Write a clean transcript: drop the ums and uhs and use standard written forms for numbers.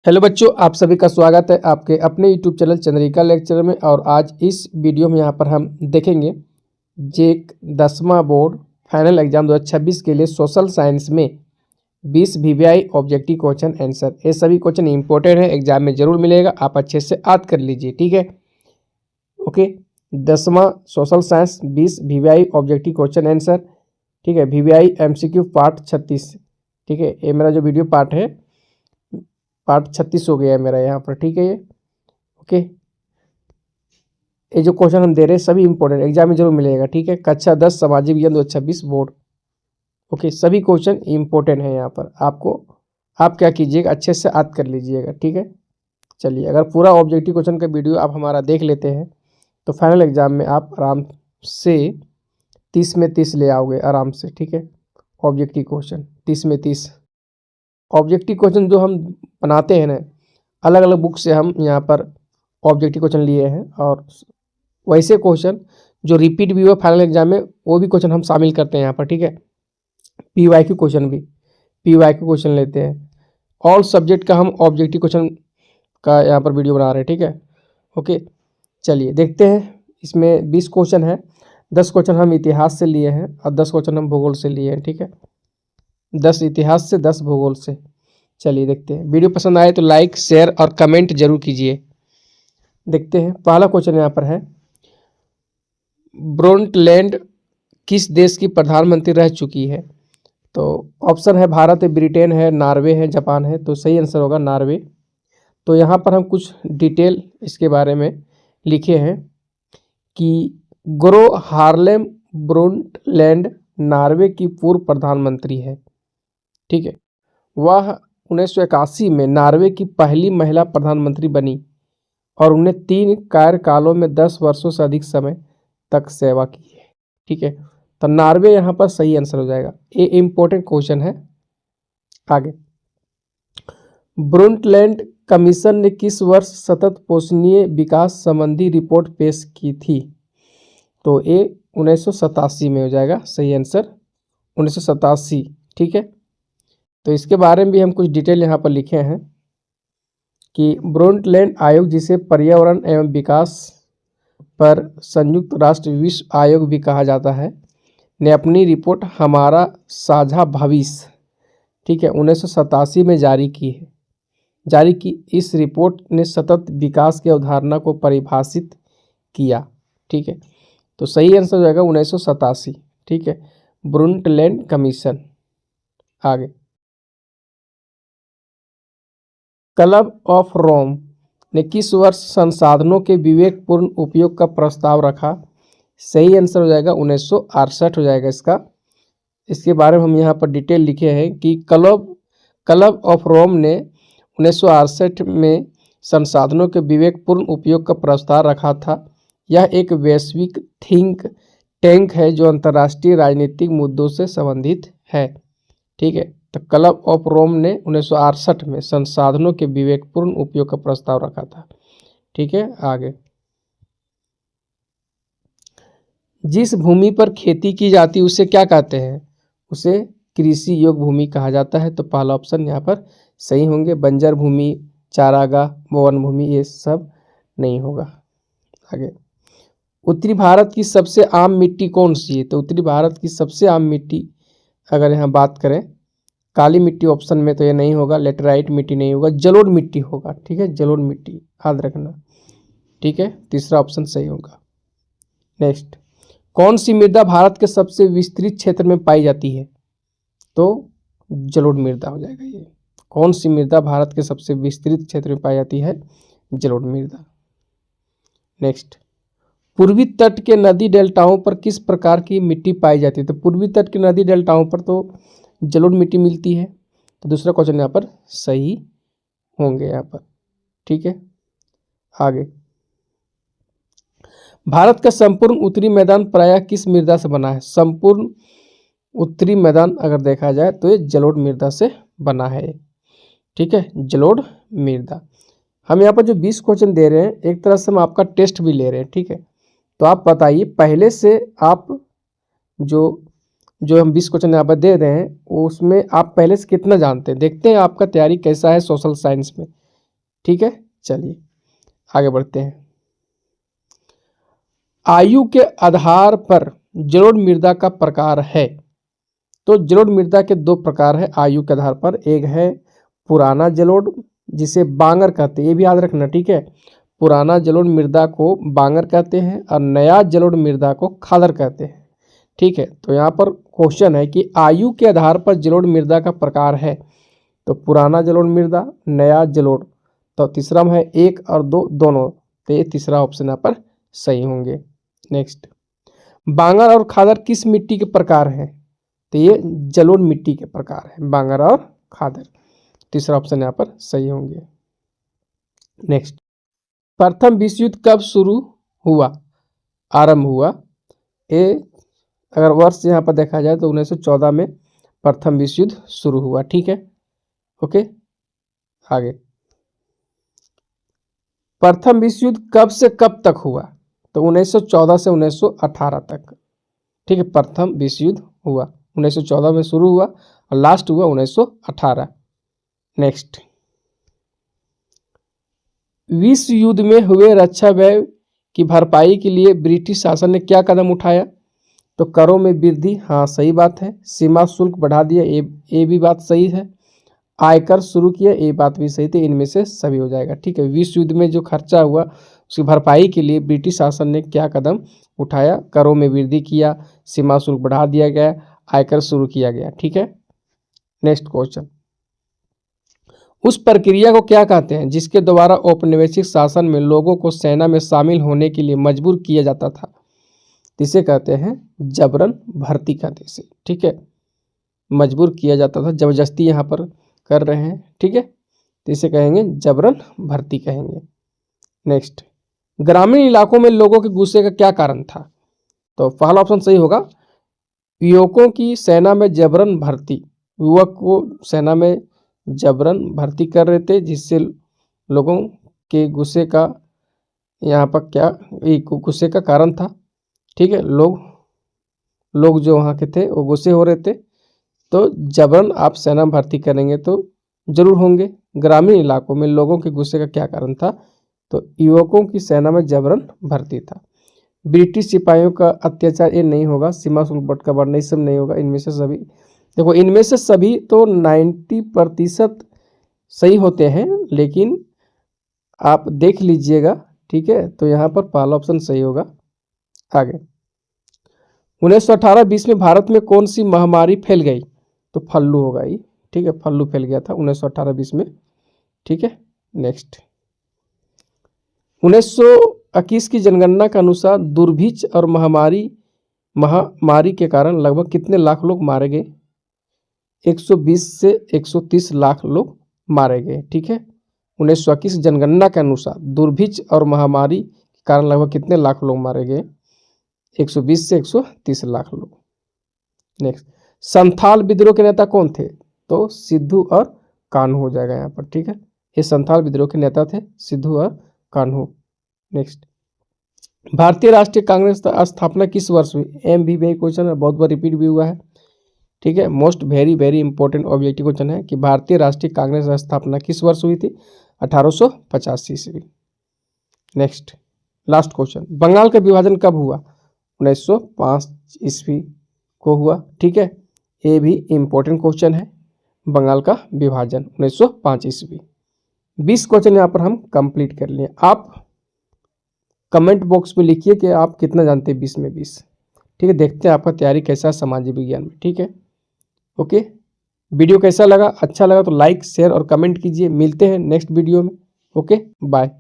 Hello बच्चों, आप सभी का स्वागत है आपके अपने यूट्यूब चैनल चंद्रिका लेक्चर में। और आज इस वीडियो में यहाँ पर हम देखेंगे जेक 10वां बोर्ड फाइनल एग्जाम 2026 के लिए सोशल साइंस में 20 वीवीआई ऑब्जेक्टिव क्वेश्चन आंसर। ये सभी क्वेश्चन इंपॉर्टेंट है, एग्जाम में जरूर मिलेगा, आप अच्छे से याद कर लीजिए। ठीक है, ओके। 10वां social science 20 VVI objective question answer. ठीक है, वीवीआई एमसीक्यू पार्ट 36। ठीक है, ये मेरा जो वीडियो पार्ट है पार्ट 36 हो गया है मेरा यहाँ पर। ठीक है, ये ओके। ये जो क्वेश्चन हम दे रहे हैं सभी इंपॉर्टेंट, एग्जाम में जरूर मिलेगा। ठीक है, कक्षा 10 सामाजिक विज्ञान 2026 बोर्ड। ओके, सभी क्वेश्चन इंपॉर्टेंट है यहाँ पर। आप क्या कीजिएगा, अच्छे से याद कर लीजिएगा। ठीक है, चलिए, अगर पूरा ऑब्जेक्टिव क्वेश्चन का वीडियो आप हमारा देख लेते हैं तो फाइनल एग्जाम में आप आराम से 30 में 30 ले आओगे आराम से। ठीक है, ऑब्जेक्टिव क्वेश्चन 30 में 30 ऑब्जेक्टिव क्वेश्चन जो हम बनाते हैं ना, अलग अलग बुक से हम यहाँ पर ऑब्जेक्टिव क्वेश्चन लिए हैं। और वैसे क्वेश्चन जो रिपीट भी हुआ फाइनल एग्जाम में वो भी क्वेश्चन हम शामिल करते हैं यहाँ पर। ठीक है, पीवाईक्यू क्वेश्चन भी पीवाईक्यू क्वेश्चन लेते हैं। ऑल सब्जेक्ट का हम ऑब्जेक्टिव क्वेश्चन का यहाँ पर वीडियो बना रहे हैं। ठीक है, ओके। चलिए देखते हैं, इसमें 20 क्वेश्चन है। 10 क्वेश्चन हम इतिहास से लिए हैं और 10 क्वेश्चन हम भूगोल से लिए हैं। ठीक है, 10 इतिहास से 10 भूगोल से। चलिए देखते हैं, वीडियो पसंद आए तो लाइक शेयर और कमेंट जरूर कीजिए। देखते हैं, पहला क्वेश्चन यहाँ पर है, ब्रोंटलैंड किस देश की प्रधानमंत्री रह चुकी है? तो ऑप्शन है भारत है, ब्रिटेन है, नॉर्वे है, जापान है। तो सही आंसर होगा नॉर्वे। तो यहाँ पर हम कुछ डिटेल इसके बारे में लिखे हैं कि ग्रो हार्लेम ब्रोंटलैंड नॉर्वे की पूर्व प्रधानमंत्री है। ठीक है, वह 1981 में नॉर्वे की पहली महिला प्रधानमंत्री बनी और उन्हें 3 कार्यकालों में 10 वर्षों से अधिक समय तक सेवा की है। ठीक है, तो नॉर्वे यहाँ पर सही आंसर हो जाएगा। ये इम्पोर्टेंट क्वेश्चन है। आगे, ब्रोंटलैंड कमीशन ने किस वर्ष सतत पोषणीय विकास संबंधी रिपोर्ट पेश की थी? तो ये 1987 में हो जाएगा सही आंसर, 1987। ठीक है, तो इसके बारे में भी हम कुछ डिटेल यहाँ पर लिखे हैं कि ब्रोंटलैंड आयोग, जिसे पर्यावरण एवं विकास पर संयुक्त राष्ट्र विश्व आयोग भी कहा जाता है, ने अपनी रिपोर्ट हमारा साझा भविष्य, ठीक है, 1987 में जारी की। इस रिपोर्ट ने सतत विकास की अवधारणा को परिभाषित किया। ठीक है, तो सही आंसर हो जाएगा 1987। ठीक है, ब्रोंटलैंड कमीशन। आगे, क्लब ऑफ रोम ने किस वर्ष संसाधनों के विवेकपूर्ण उपयोग का प्रस्ताव रखा? सही आंसर हो जाएगा 1968 हो जाएगा इसका। इसके बारे में हम यहाँ पर डिटेल लिखे हैं कि क्लब ऑफ रोम ने 1968 में संसाधनों के विवेकपूर्ण उपयोग का प्रस्ताव रखा था। यह एक वैश्विक थिंक टैंक है जो अंतर्राष्ट्रीय राजनीतिक मुद्दों से संबंधित है। ठीक है, तो क्लब ऑफ रोम ने 1968 में संसाधनों के विवेकपूर्ण उपयोग का प्रस्ताव रखा था। ठीक है, आगे, जिस भूमि पर खेती की जाती है उसे क्या कहते हैं? उसे कृषि योग्य भूमि कहा जाता है। तो पहला ऑप्शन यहाँ पर सही होंगे, बंजर भूमि, चारागाह, वन भूमि, ये सब नहीं होगा। आगे, उत्तरी भारत की सबसे आम मिट्टी कौन सी है? तो उत्तरी भारत की सबसे आम मिट्टी अगर यहाँ बात करें, काली मिट्टी ऑप्शन में तो ये नहीं होगा, लेटराइट मिट्टी नहीं होगा, जलोढ़ मिट्टी होगा। ठीक है, जलोढ़ मिट्टी याद रखना। ठीक है, तीसरा ऑप्शन सही होगा। नेक्स्ट, कौन सी मृदा भारत के सबसे विस्तृत क्षेत्र में पाई जाती है? तो जलोढ़ मृदा हो जाएगा ये। कौन सी मृदा भारत के सबसे विस्तृत क्षेत्र में पाई जाती है? जलोढ़ मृदा। नेक्स्ट, पूर्वी तट के नदी डेल्टाओं पर किस प्रकार की मिट्टी पाई जाती है? तो पूर्वी तट के नदी डेल्टाओं पर तो जलोढ़ मिट्टी मिलती है। तो दूसरा क्वेश्चन यहाँ पर सही होंगे यहाँ पर। ठीक है, आगे, भारत का संपूर्ण उत्तरी मैदान प्रायः किस मृदा से बना है? संपूर्ण उत्तरी मैदान अगर देखा जाए तो ये जलोढ़ मृदा से बना है। ठीक है, जलोढ़ मृदा। हम यहाँ पर जो 20 क्वेश्चन दे रहे हैं, एक तरह से हम आपका टेस्ट भी ले रहे हैं। ठीक है, तो आप बताइए पहले से आप जो हम 20 क्वेश्चन यहाँ पर दे रहे हैं उसमें आप पहले से कितना जानते हैं। देखते हैं आपका तैयारी कैसा है सोशल साइंस में। ठीक है, चलिए आगे बढ़ते हैं। आयु के आधार पर जलोढ़ मृदा का प्रकार है। तो जलोढ़ मृदा के दो प्रकार है आयु के आधार पर। एक है पुराना जलोढ़ जिसे बांगर कहते हैं, ये भी याद रखना, ठीक है। पुराना जलोढ़ मृदा को बांगर कहते हैं और नया जलोढ़ मृदा को खादर कहते हैं, ठीक है। तो यहाँ पर क्वेश्चन है कि आयु के आधार पर जलोढ़ मृदा का प्रकार है। तो पुराना जलोढ़ मृदा, नया जलोढ़, तो तीसरा में है 1 और 2 दोनों, तो ये तीसरा ऑप्शन यहाँ पर सही होंगे। नेक्स्ट, बांगर और खादर किस मिट्टी के प्रकार हैं? तो ये जलोढ़ मिट्टी के प्रकार है, बांगर और खादर, तीसरा ऑप्शन यहाँ पर सही होंगे। नेक्स्ट, प्रथम विश्व युद्ध कब शुरू हुआ, आरंभ हुआ? ए अगर वर्ष यहाँ पर देखा जाए तो 1914 में प्रथम विश्व युद्ध शुरू हुआ, ठीक है। ओके, आगे, प्रथम विश्व युद्ध कब से कब तक हुआ? तो 1914 से 1918 तक, ठीक है। प्रथम विश्व युद्ध हुआ 1914 में शुरू हुआ और लास्ट हुआ 1918। नेक्स्ट, विश्व युद्ध में हुए रक्षा व्यय की भरपाई के लिए ब्रिटिश शासन ने क्या कदम उठाया? तो करों में वृद्धि, हाँ सही बात है। सीमा शुल्क बढ़ा दिया, ये भी बात सही है। आयकर शुरू किया, ये बात भी सही थी। इनमें से सभी हो जाएगा, ठीक है। विश्व युद्ध में जो खर्चा हुआ उसकी भरपाई के लिए ब्रिटिश शासन ने क्या कदम उठाया? करों में वृद्धि किया, सीमा शुल्क बढ़ा दिया गया, आयकर शुरू किया गया, ठीक है। नेक्स्ट क्वेश्चन, उस प्रक्रिया को क्या कहते हैं जिसके द्वारा औपनिवेशिक शासन में लोगों को सेना में शामिल होने के लिए मजबूर किया जाता था? इसे कहते हैं जबरन भर्ती कहते हैं, ठीक है। मजबूर किया जाता था, जबरदस्ती यहाँ पर कर रहे हैं, ठीक है, तो इसे कहेंगे जबरन भर्ती कहेंगे। नेक्स्ट, ग्रामीण इलाकों में लोगों के गुस्से का क्या कारण था? तो पहला ऑप्शन सही होगा, युवकों की सेना में जबरन भर्ती, युवक को सेना में जबरन भर्ती कर रहे थे जिससे लोगों के गुस्से का यहाँ पर क्या गुस्से का कारण था, ठीक है। लोग जो वहाँ के थे वो गुस्से हो रहे थे, तो जबरन आप सेना भर्ती करेंगे तो जरूर होंगे। ग्रामीण इलाकों में लोगों के गुस्से का क्या कारण था? तो युवकों की सेना में जबरन भर्ती था। ब्रिटिश सिपाहियों का अत्याचार, ये नहीं होगा। सीमा शुल्क बट का बढ़ना, सब नहीं होगा। इनमें से सभी, देखो इनमें से सभी तो 90% सही होते हैं, लेकिन आप देख लीजिएगा, ठीक है। तो यहाँ पर पहला ऑप्शन सही होगा। आगे, 1918-20 में भारत में कौन सी महामारी फैल गई? तो फ्लू होगा ये, ठीक है। फ्लू फैल गया था 1918-20 में, ठीक है। नेक्स्ट, 1921 की जनगणना के अनुसार दुर्भिक्ष और महामारी के कारण लगभग कितने लाख लोग मारे गए? 120 से 130 लाख लोग मारे गए, ठीक है। 1921 जनगणना के अनुसार दुर्भिक्ष और महामारी के कारण लगभग कितने लाख लोग मारे गए? 120 से 130 लाख लोग। नेक्स्ट, संथाल विद्रोह के नेता कौन थे? तो सिद्धू और कान्हू हो जाएगा यहाँ पर, ठीक है। ये संथाल विद्रोह के नेता थे, सिद्धू और कान्हू। नेक्स्ट, भारतीय राष्ट्रीय कांग्रेस स्थापना किस वर्ष हुई? भी क्वेश्चन है, बहुत बार रिपीट भी हुआ है, ठीक है। Most very important objective question है कि भारतीय राष्ट्रीय कांग्रेस स्थापना किस वर्ष हुई थी? 1885 ईस्वी। नेक्स्ट, लास्ट क्वेश्चन, बंगाल का विभाजन कब हुआ? 1905 ईस्वी को हुआ, ठीक है। ये भी इंपॉर्टेंट क्वेश्चन है, बंगाल का विभाजन 1905 ईस्वी। 20 क्वेश्चन यहाँ पर हम कंप्लीट कर लिए। आप कमेंट बॉक्स में लिखिए कि आप कितना जानते हैं 20 में 20, ठीक है। देखते हैं आपका तैयारी कैसा है सामाजिक विज्ञान में, ठीक है। ओके, वीडियो कैसा लगा? अच्छा लगा तो लाइक शेयर और कमेंट कीजिए। मिलते हैं नेक्स्ट वीडियो में। Okay, bye.